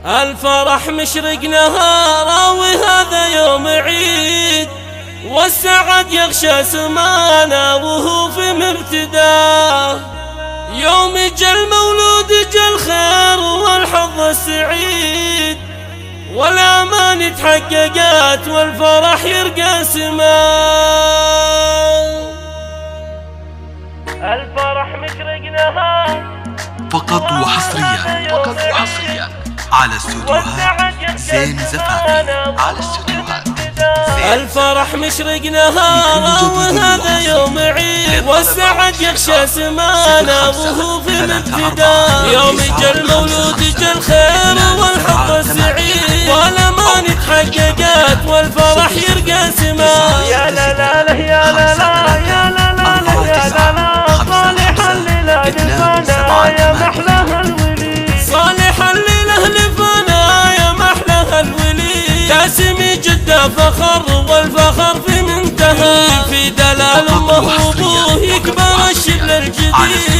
الفرح مشرق نهاره وهذا يوم عيد، والسعد يغشى سمانا وهو في مبتداه. يوم جا المولود جا الخير والحظ السعيد، والأمان تحققت والفرح يرقى سماه. الفرح مشرق نهار فقط وحصريا على استوديوهات زين زفافي. الفرح مشرق نهاره وهذا يوم عيد، والسعد يغشى سمانا وهو في الابتداء. يوم جا المولود جا الخير والحظ السعيد، والأمان تحققت والفرح يرقى سماه. يا لا لا لا يا لا لا يا لا لا يا لا لا، صالحا للأهل فانا يا محلاها الولي، صالحا للأهل فانا يا محلاها الولي. تاسمي جدة فخر والفخر في منتهى، في دلال أمه وأبوه يكبر الشبل الجديد،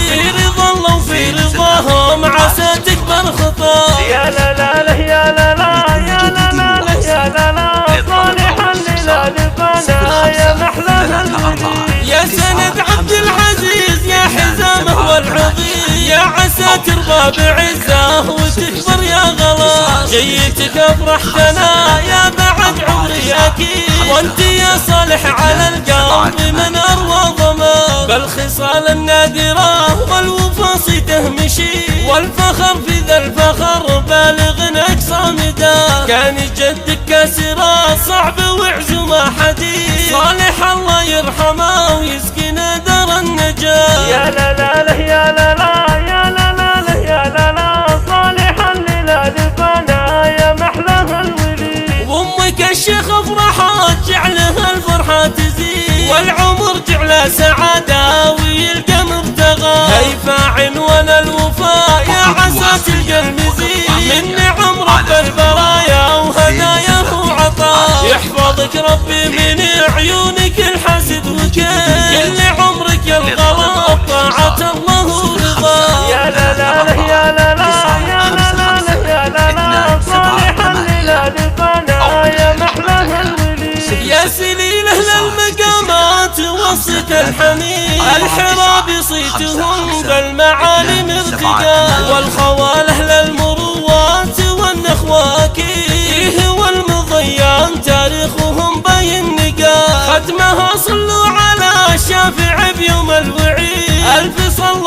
في رضا الله وفي رضاهم عسى تكبر خطاه. يا لا لا لا يا لا لا يا لا لا يا لا لا، صالحا للأهل فانا يا محلاها الولي. يا سند عبد العزيز يا حزامه والعظيم، يا عسى ترضى بعزه وتكبر يا غلا. جيتك افرحتنا يا بعد عمري اكيد، وانت يا صالح على القلب من اروى ضمان. بالخصال النادره والوفا صيته مشي، والفخر في ذا الفخر بالغ اقصى مدى. كان جدك كاسره صعب وعزومه حديد، صالح الله يرحمه ويسكن دار النجاة. يا لا لا لا يا لا لا يا لا لا يا لا لا، صالحا للأهل فانا يا محلاها الولي. وامك الشيخ افرحت جعلها الفرحة تزيد، والعمر جعله سعادة ويلقى مبتغى. هيفا عنوان الوفاء يا عسى تلقى المزيد، من نعم رب البرايا وهداياه وعطاء. يحفظك ربي من عيونك الحسد وكيل، كل عمرك الغلا بطاعة الله ورضاه. يا لا لا لا يا لا لا يا لا لا يا لا لا، صالحا للأهل فانا يا محلاها الولي. يا سليل أهل المقامات وصيت الحميد، الحراب صيتهم بالمعالي ارتقاء. والخوال أهل المروات والنخوة أكيد، والمضيان تاريخهم باين نقاء. ختمها صلوا على الشافع بيوم الوعيد، ألف صل